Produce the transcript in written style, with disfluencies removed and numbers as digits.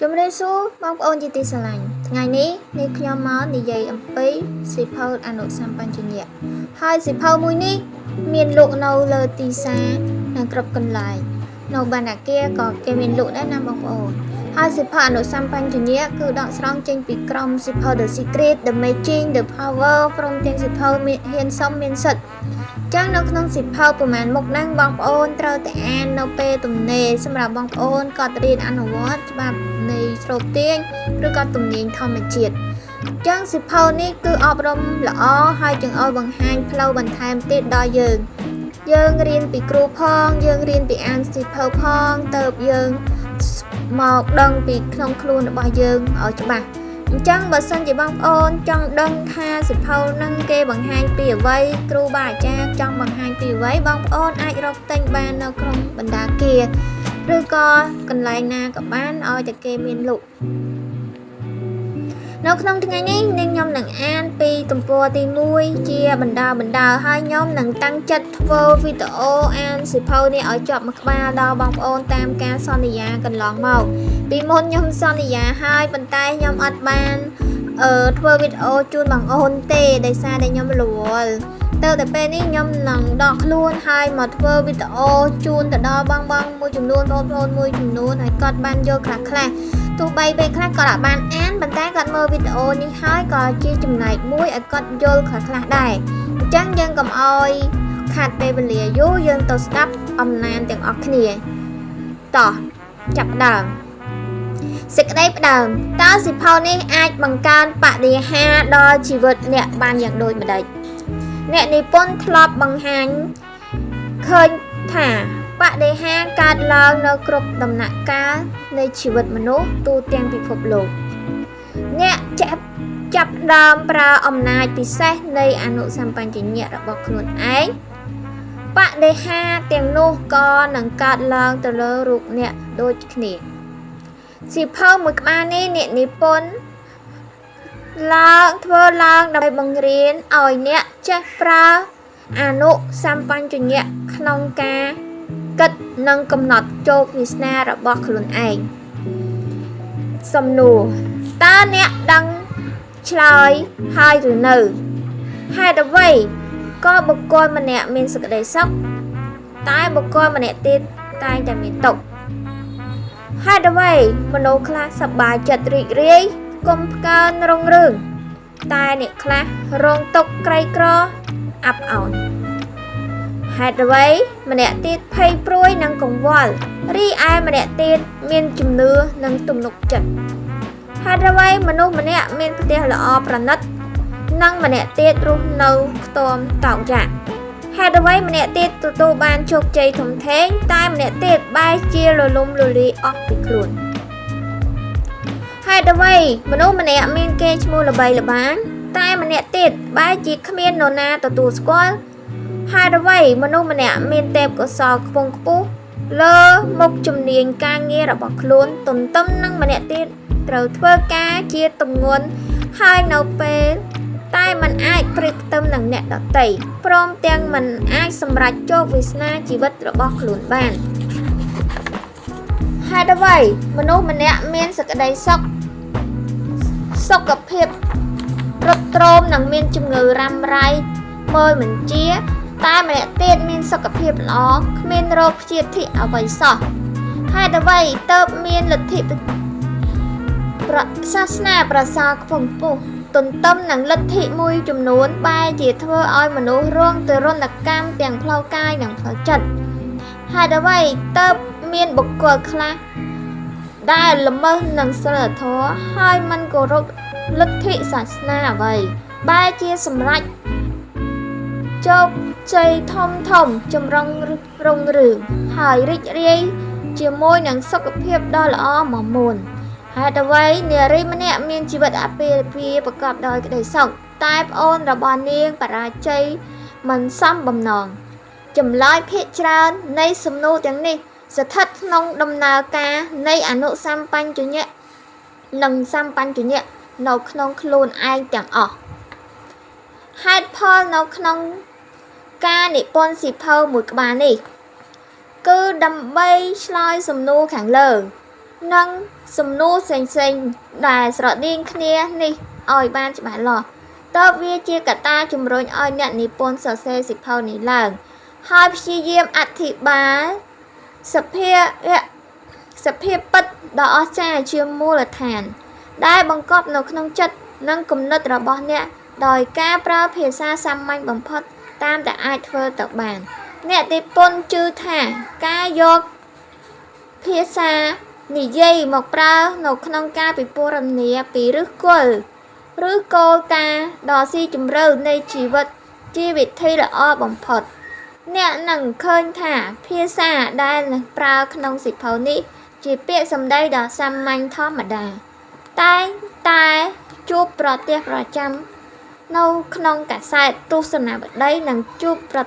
ជំរាបសួរបងប្អូនជាទីស្រឡាញ់ថ្ងៃនេះនាងខ្ញុំមកនិយាយអំពីសៀវភៅអនុសម្បញ្ញញ្ញៈហើយសៀវភៅមួយនេះមានលក់នៅលើទីផ្សារនៅគ្រប់កន្លែងនៅបណ្ណាគារក៏គេមានលក់ដែរណាបងប្អូនហើយសៀវភៅអនុសម្បញ្ញញ្ញៈគឺដកស្រង់ចេញពីក្រុមសៀវភៅ The Secret The Magic The Power ព្រមទាំងសៀវភៅហ៊ានសមមានសិទ្ធិចឹងនៅក្នុងសៀវភៅប្រមាណមុខហ្នឹងបងប្អូនត្រូវតែអាននៅពេលទំនេរសម្រាប់បងប្អូនក៏រៀនអនុវត្តច្បាប់នៃស្រូបទាញឬក៏ទំនាញធម្មជាតិចឹងសៀវភៅនេះគឺអប់រំល្អហើយចង្អុលបង្ហាញផ្លូវបន្ថែមទៀតដល់យើងរៀនពីគ្រូផងយើងរៀនពីអានសៀវភៅផងទៅយើងមកដឹងពីក្នុងខ្លួនរបស់យើងឲ្យច្បាស់អញ្ចឹងបើសិនជាបងប្អូនចង់ដឹងថាសៀវភៅនឹងគេបង្ហាញពីអ្វីគ្រូបាអាចារ្យចង់បង្ហាញពីអ្វីបងប្អូនអាចរកទិញបាននៅក្នុងបណ្ដាគារឬក៏កន្លែងណាក៏បានឲ្យតែគេមានលក់នៅក្នុងថ្ងៃនេះនាងខ្ញុំនឹងអានពីទំព័រទី1ជាបណ្ដាហើយខ្ញុំនឹងតាំងចិត្តធ្វើវីដេអូអានសៀវភៅនេះឲ្យចប់មួយក្បាលដល់បងប្អូនតាមការសន្យាកន្លងមកពីមុនខ្ញុំសន្យាហើយប៉ុន្តែខ្ញុំអត់បានធ្វើវីដេអូជូនបងប្អូនទេដោយសារតែខ្ញុំរវល់ទៅតែពេលនេះខ្ញុំនឹងដកខ្លួនហើយមកធ្វើវីដេអូជូនទៅដល់បងមួយចំនួនបងប្អូនមួយចំនួនហើយគាត់បានយកខ្លះទោះបីពេលខ្លះគាត់អាចបានអានប៉ុន្តែគាត់មើលវីដេអូនេះហើយក៏ជាចំណែកមួយឲ្យគាត់យល់ខ្លះដែរអញ្ចឹងយើងកុំអោយខាត់ពេលវេលាយូរយើងទៅស្ដាប់អំណានទាំងអស់គ្នាតោះចាប់ដើមសេចក្តីផ្ដើមតើសៀវភៅនេះអាចបង្កើនបរិយាហាដល់ជីវិតអ្នកបានយ៉ាងដូចម្ដេចអ្នកនិពន្ធធ្លាប់បង្ហាញឃើញថាបដិហាកើតឡើងនៅគ្រប់ដំណាក់កាលនៃជីវិតមនុស្សទូទាំងពិភពលោកអ្នកចាប់ដើមប្រើអំណាចពិសេសនៃអនុសម្បញ្ញញ្ញៈរបស់ខ្លួនឯងបដិហាទាំងនោះក៏នឹងកើតឡើងទៅលើរូបអ្នកដូចគ្នាសៀវភៅមួយក្បាលនេះអ្នកនិពន្ធធ្វើឡើងដើម្បីបង្រៀនឲ្យអ្នកចេះប្រើអនុសម្បញ្ញញ្ញៈក្នុងការគិតនិងកំណត់ជោគវាសនារបស់ខ្លួនឯងសំណួរតើអ្នកដឹងឆ្លើយហើយឬនៅហេតុអ្វីក៏បុគ្គលម្នាក់មានសេចក្តីសុខតែបុគ្គលម្នាក់ទៀតតែងតែមានទុក្ខហេតុអ្វីមនុស្សខ្លះសប្បាយចិត្តរីករាយកុំផ្កើនរុងរឿងតែអ្នកខ្លះរងទុក្ខក្រីក្រអាប់អោនហេតុអ្វីម្នាក់ទៀតភ័យព្រួយនិងកង្វល់រីឯម្នាក់ទៀតមានជំនឿនិងទំនុកចិត្តហេតុអ្វីមនុស្សម្នាក់មានផ្ទះល្អប្រណិតនិងម្នាក់ទៀតរស់នៅខ្ទមតោកយ៉ាកហេតុអ្វីម្នាក់ទៀតទទួលបានជោគជ័យធំធេងតែម្នាក់ទៀតបែរជារលំលលាយអស់ពីខ្លួនហេតុអ្វីមនុស្សម្នាក់មានកេរ្តិ៍ឈ្មោះល្បីល្បាញតែម្នាក់ទៀតបែរជាគ្មាននរណាទទួលស្គាល់ហេតុអ្វីមនុស្សម្នាក់មានទេពកោសល្យខ្ពង់ខ្ពស់លើមុខជំនាញការងាររបស់ខ្លួនទន្ទឹមនឹងម្នាក់ទៀតត្រូវធ្វើការជាទម្ងន់ហើយនៅពេលតែมันអាចប្រៀបផ្ទឹមនឹងអ្នកដទៃព្រមទាំងมันអាចសម្រេចជោគវាសនាជីវិតរបស់ខ្លួនបានហេតុអ្វីមនុស្សម្នាក់មានសេចក្តីសុខភាពរត់ទ្រោមនិងមានជំងឺរ៉ាំរ៉ៃមើលមិនជាតែម្នាក់ទៀតមានសុខភាពល្អគ្មានរោគព្យាធិអ្វីសោះហេតុអ្វីទើបមានលទ្ធិសាសនាប្រសើរខ្ពង់ខ្ពស់ទន្ទឹមនឹងលទ្ធិមួយចំនួនបែរជាធ្វើឲ្យមនុស្សរងទរណកម្មទាំងផ្លូវកាយនិងផ្លូវចិត្តហេតុអ្វីទើបមានបុគ្គលខ្លះដែលល្មើសនឹងសីលធម៌ហើយមិនគោរពលទ្ធិសាសនាអ្វីបែរជាសម្រេចជោគជ័យធំចម្រុងរុងរឿងហើយរីករាយជាមួយនឹងសុខភាពដ៏ល្អមាំមួនហេតុអ្វីនារីម្នាក់មានជីវិតអាពាហ៍ពិពាហ៍ប្រកបដោយក្តីសុខតែប្អូនរបស់នាងបរាជ័យមិនសមបំណងចម្លើយភាគច្រើននៃសំណួរទាំងនេះស្ថិតក្នុងដំណើរការនៃអនុសម្បញ្ញញ្ញៈនិងសម្បញ្ញញ្ញៈនៅក្នុងខ្លួនឯងទាំងអស់ហេតុផលនៅក្នុងការនិពន្ធសៀវភៅមួយក្បាលនេះគឺដើម្បីឆ្លើយសំណួរខាងលើ និងសំណួរផ្សេងៗដែលស្រដៀងគ្នានេះឲ្យបានច្បាស់លាស់តើបវាជាកត្តាជំរុញឲ្យអ្នកនិពន្ធសរសេរសៀវភៅនេះឡើងហើយព្យាយាមអធិប្បាយសភាពពិតដ៏អស្ចារ្យជាមូលដ្ឋានដែលបង្កប់នៅក្នុងចិត្តនិងគំនិតរបស់អ្នកដោយការប្រើភាសាសាមញ្ញបំផុតតាមដែលអាចធ្វើទៅបានអ្នកនិពន្ធជឿថាការយកភាសានិយាយមកប្រើនៅក្នុងការពិពណ៌នាពីឫសគល់ឬគោលការណ៍ដ៏ស៊ីជម្រៅនៃជីវិតជាវិធីល្អបំផុតអ្នកនឹងឃើញថាភាសាដែលនឹងប្រើក្នុងសៀវភៅនេះជាពាក្យសម្ដីដ៏សាមញ្ញធម្មតាតែងតែជួបប្រទះប្រចាំនៅក្នុងកាសែតទស្សនាវដ្តីនិងជួបប្រ